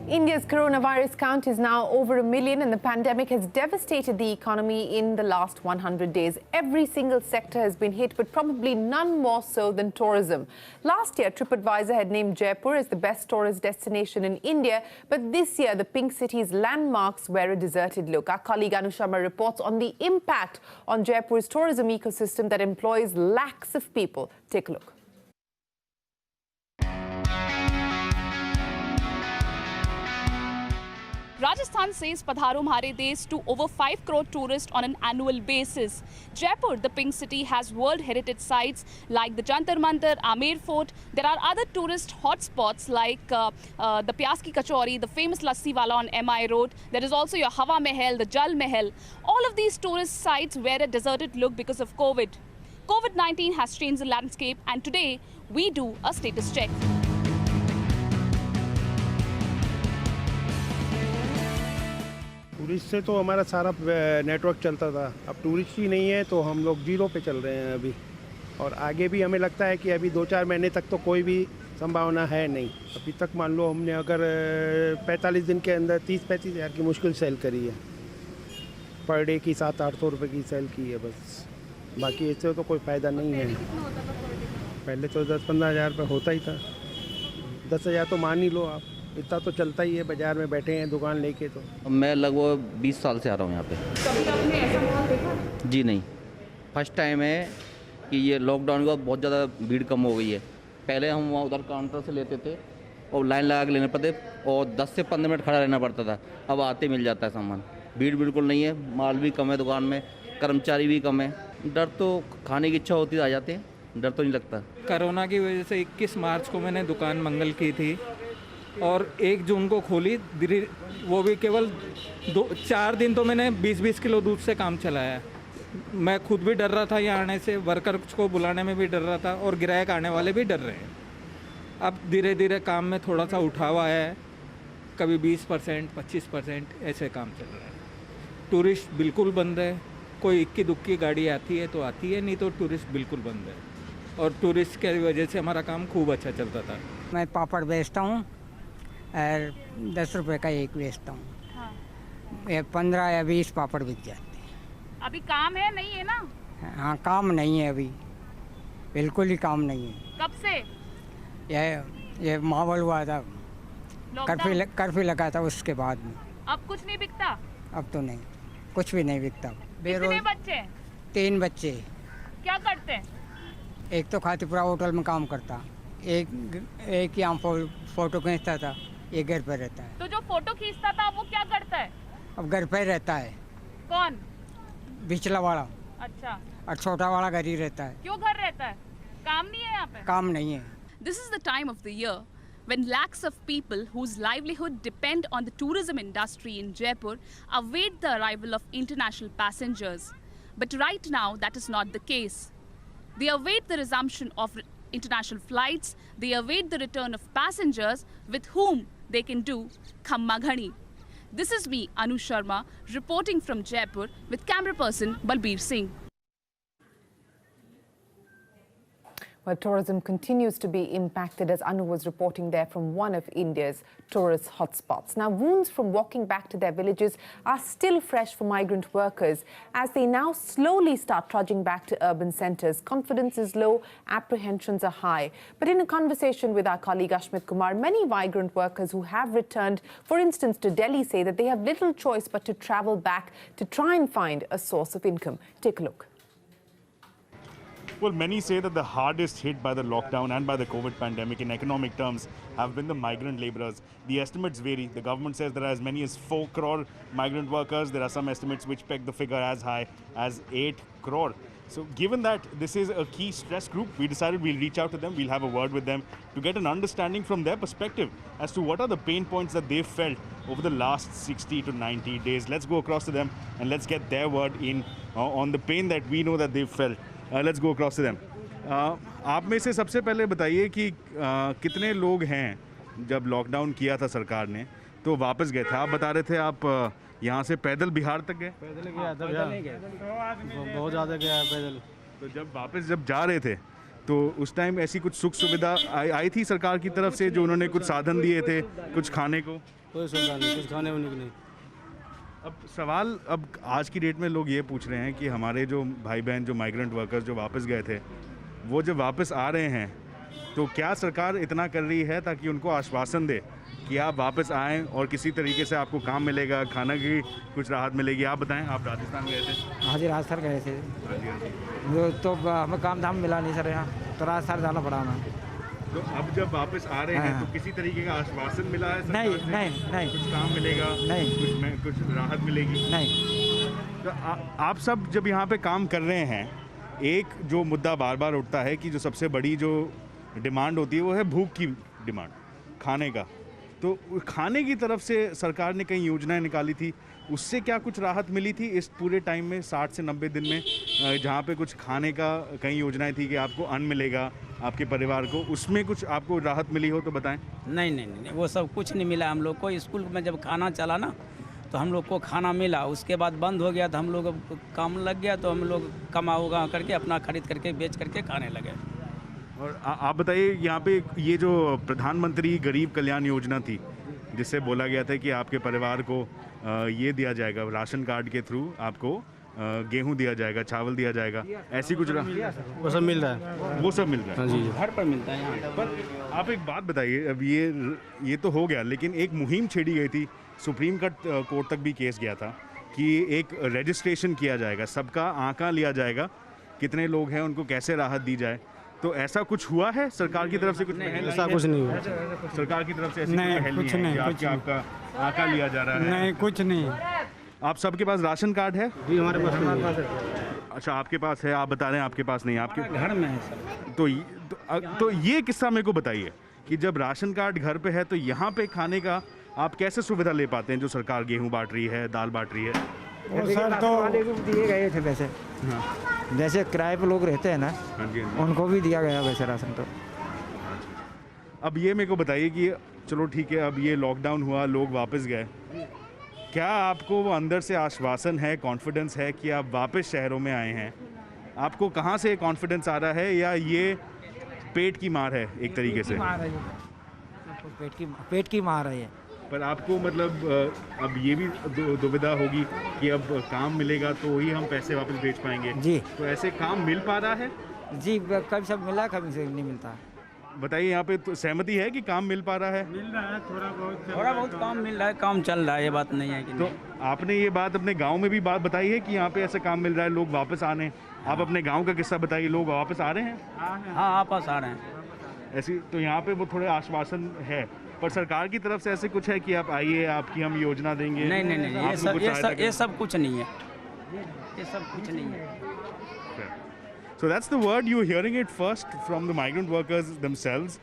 India's coronavirus count is now over 1 million and the pandemic has devastated the economy in the last 100 days. Every single sector has been hit, but probably none more so than tourism. Last year, TripAdvisor had named Jaipur as the best tourist destination in India, but this year the Pink City's landmarks were a deserted look. Our colleague Anu Sharma reports on the impact on Jaipur's tourism ecosystem that employs lakhs of people. Take a look. Rajasthan says Padharo Mhare Desh to over 5 crore tourists on an annual basis. Jaipur, the Pink City, has World Heritage sites like the Jantar Mantar, Amer Fort. There are other tourist hotspots like the Pyas Ki Kachori, the famous Lassi Wala on MI Road. There is also your Hawa Mahal, the Jal Mahal. All of these tourist sites wear a deserted look because of COVID. COVID-19 has changed the landscape, and today we do a status check. Tourist से तो हमारा सारा network चलता था, अब tourist ही नहीं है तो हम लोग जीरो पे चल रहे हैं अभी। और आगे भी हमें लगता है कि अभी 2-4 महीने तक तो कोई भी संभावना है नहीं। अभी तक मान लो हमने अगर 45 दिन के अंदर 30-35 हज़ार की मुश्किल सेल करी है, पर डे की 700-800 रुपये की सेल की है बस। बाकी इससे तो कोई फ़ायदा नहीं है। पहले तो 10-15 हज़ार रुपये होता ही था, 10 हज़ार तो मान ही लो आप, इतना तो चलता ही है। बाजार में बैठे हैं दुकान लेके तो। मैं लगभग 20 साल से आ रहा हूँ यहाँ पे। कभी आपने ऐसा माहौल देखा? जी नहीं, फर्स्ट टाइम है कि ये लॉकडाउन के बाद बहुत ज़्यादा भीड़ कम हो गई है। पहले हम वहाँ उधर काउंटर से लेते थे और लाइन लगा के लेने पड़ते और 10 से 15 मिनट खड़ा रहना पड़ता था। अब आते मिल जाता है सामान, भीड़ बिल्कुल नहीं है, माल भी कम है दुकान में, कर्मचारी भी कम है। डर तो खाने की इच्छा होती है, आ जाते हैं, डर तो नहीं लगता। कोरोना की वजह से 21 मार्च को मैंने दुकान मंगल की थी और 1 जून को खोली, वो भी केवल 4 दिन तो मैंने 20-20 किलो दूध से काम चलाया। मैं खुद भी डर रहा था यहाँ आने से, वर्कर्स को बुलाने में भी डर रहा था और ग्राहक आने वाले भी डर रहे हैं। अब धीरे धीरे काम में थोड़ा सा उठावा है, कभी 20%, 25% ऐसे काम चल रहा है। टूरिस्ट बिल्कुल बंद है, कोई इक्की दुक्की गाड़ी आती है तो आती है, नहीं तो टूरिस्ट बिल्कुल बंद है। और टूरिस्ट की वजह से हमारा काम खूब अच्छा चलता था। मैं पापड़ बेचता हूँ और 10 रुपए का एक बेचता हूँ। हाँ। 15 या 20 पापड़ बिक जाते हैं। अभी काम है नहीं है ना? हाँ, काम नहीं है अभी, बिल्कुल ही काम नहीं है। कब से? ये माहौल हुआ था, लॉकडाउन? कर्फ्यू लगा था, उसके बाद में। अब कुछ नहीं बिकता? अब तो नहीं, कुछ भी नहीं बिकता। कितने बच्चे? 3 बच्चे। क्या करते हैं? एक तो खातीपुरा होटल में काम करता, एक यहाँ फोटो खींचता था, ये घर पे रहता है। तो जो फोटो खींचता था वो क्या करता है? अब घर पे रहता है। कौन? बिचला वाला। अच्छा। और छोटा वाला घर ही रहता है। क्यों घर रहता है? काम नहीं है यहाँ पे? काम नहीं है। This is the time of the year when lakhs of people whose livelihood depend on the tourism industry in Jaipur await the arrival of international passengers. But right now that is not the case. They await the resumption of international flights, they await the return of passengers with whom they can do Khamma Ghani. This is me, Anu Sharma, reporting from Jaipur with camera person Balbir Singh. Well, tourism continues to be impacted, as Anu was reporting there from one of India's tourist hotspots. Now, wounds from walking back to their villages are still fresh for migrant workers as they now slowly start trudging back to urban centres. Confidence is low, apprehensions are high. But in a conversation with our colleague Ashmit Kumar, many migrant workers who have returned, for instance, to Delhi, say that they have little choice but to travel back to try and find a source of income. Take a look. Well, many say that the hardest hit by the lockdown and by the COVID pandemic in economic terms have been the migrant labourers. The estimates vary. The government says there are as many as 4 crore migrant workers. There are some estimates which peg the figure as high as 8 crore. So given that this is a key stress group, we decided we'll reach out to them, we'll have a word with them to get an understanding from their perspective as to what are the pain points that they've felt over the last 60 to 90 days. Let's go across to them and let's get their word in on the pain that we know that they've felt. Let's go across to them. आप में से सबसे पहले बताइए कि कितने लोग हैं जब लॉकडाउन किया था सरकार ने तो वापस गए थे? आप बता रहे थे आप यहाँ से पैदल बिहार तक गए? पैदल गया था भैया, बहुत ज़्यादा गया है पैदल। तो जब जा रहे थे तो उस टाइम ऐसी कुछ सुख सुविधा आई थी सरकार की तरफ से, जो उन्होंने कुछ साधन दिए थे कुछ खाने को? कोई सुविधा नहीं, कुछ खाने वाने की नहीं। अब सवाल अब आज की डेट में लोग ये पूछ रहे हैं कि हमारे जो भाई बहन जो माइग्रेंट वर्कर्स जो वापस गए थे, वो जब वापस आ रहे हैं तो क्या सरकार इतना कर रही है ताकि उनको आश्वासन दे कि आप वापस आएँ और किसी तरीके से आपको काम मिलेगा, खाना की कुछ राहत मिलेगी? आप बताएं, आप राजस्थान गए थे। हाँ जी, राजस्थान गए थे। हाँ जी, हाँ जी। तो हमें काम धाम मिला नहीं सर यहाँ, तो राजस्थान जाना पड़ा हमें। तो अब जब वापस आ रहे हैं तो किसी तरीके का आश्वासन मिला है सरकार नहीं से? नहीं नहीं कुछ काम मिलेगा? नहीं। कुछ राहत मिलेगी? नहीं। तो आप सब जब यहाँ पे काम कर रहे हैं, एक जो मुद्दा बार बार उठता है कि जो सबसे बड़ी जो डिमांड होती है वो है भूख की डिमांड, खाने का। तो खाने की तरफ से सरकार ने कई योजनाएं निकाली थी, उससे क्या कुछ राहत मिली थी इस पूरे टाइम में 60 से 90 दिन में, जहाँ पे कुछ खाने का कई योजनाएं थी कि आपको अन्न मिलेगा आपके परिवार को, उसमें कुछ आपको राहत मिली हो तो बताएं? नहीं नहीं नहीं, वो सब कुछ नहीं मिला हम लोग को। स्कूल में जब खाना चला ना तो हम लोग को खाना मिला, उसके बाद बंद हो गया तो हम लोग काम लग गया, तो हम लोग कमा उगा करके अपना खरीद करके बेच करके खाने लगे। और आप बताइए, यहाँ पे ये जो प्रधानमंत्री गरीब कल्याण योजना थी जिससे बोला गया था कि आपके परिवार को ये दिया जाएगा, राशन कार्ड के थ्रू आपको गेहूं दिया जाएगा, चावल दिया जाएगा, ऐसी कुछ वो सब मिल रहा है। वो सब मिल रहा है? हाँ जी। घर पर मिलता है यहाँ। पर आप एक बात बताइए, अब ये तो हो गया, लेकिन एक मुहिम छेड़ी गई थी, सुप्रीम कोर्ट तक भी केस गया था कि एक रजिस्ट्रेशन किया जाएगा, सबका आंकड़ा लिया जाएगा, कितने लोग हैं उनको कैसे राहत दी जाए। तो ऐसा कुछ हुआ है सरकार की तरफ से? कुछ ऐसा कुछ नहीं हुआ सरकार की तरफ से ऐसी नहीं, कोई पहल कुछ है नहीं, कि कुछ नहीं। आपका आंकड़ा लिया जा रहा है? नहीं, कुछ नहीं। आप सबके पास राशन कार्ड है? जी, हमारे पास नहीं है। अच्छा, आपके पास है, आप बता रहे हैं आपके पास नहीं, आपके घर में है सर। तो ये किस्सा मेरे को बताइए कि जब राशन कार्ड घर पे है तो यहाँ पे खाने का आप कैसे सुविधा ले पाते हैं जो सरकार गेहूं बांट रही है, दाल बांट रही है? वो सर तो दिए गए थे वैसे, जैसे किराए पे लोग रहते हैं ना, हाँ जी, हाँ जी। उनको भी दिया गया वैसे राशन। तो अब ये मेरे को बताइए कि चलो ठीक है, अब ये लॉकडाउन हुआ, लोग वापस गए, क्या आपको वो अंदर से आश्वासन है, कॉन्फिडेंस है कि आप वापस शहरों में आए हैं? आपको कहाँ से कॉन्फिडेंस आ रहा है, या ये पेट की मार है एक तरीके से? पेट की मार है ये। पर आपको मतलब अब ये भी दुविधा होगी कि अब काम मिलेगा तो ही हम पैसे वापस भेज पाएंगे। जी। तो ऐसे काम मिल पा रहा है? जी, कभी सब मिला, कभी से नहीं मिलता। बताइए, यहाँ पे तो सहमति है कि काम मिल पा रहा है? मिल रहा है, थोड़ा बहुत काम मिल रहा है, काम चल रहा है, ये बात नहीं है कि तो आपने ये बात अपने गांव में भी बात बताई है कि यहाँ पे ऐसा काम मिल रहा है, लोग वापस आ रहे हैं? आप अपने गांव का किस्सा बताइए, लोग वापस आ रहे हैं? हाँ, आपस आ रहे हैं। ऐसी तो यहाँ पे वो थोड़े आश्वासन है, पर सरकार की तरफ से ऐसे कुछ है कि आप आइए, आपकी हम योजना देंगे? नहीं नहीं नहीं, आपको कुछ सहायता ये सब कुछ नहीं है, ये सब कुछ नहीं है। So that's the word, you're hearing it first from the migrant workers themselves.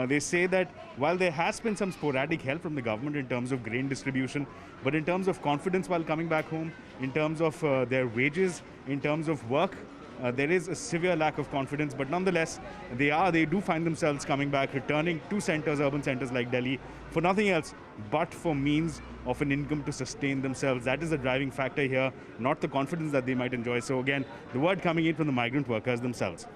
They say that while there has been some sporadic help from the government in terms of grain distribution, but in terms of confidence while coming back home, in terms of their wages, in terms of work, there is a severe lack of confidence. But nonetheless, they do find themselves coming back, returning to centers, urban centers like Delhi, for nothing else but for means of an income to sustain themselves. That is the driving factor here, not the confidence that they might enjoy. So again, the word coming in from the migrant workers themselves.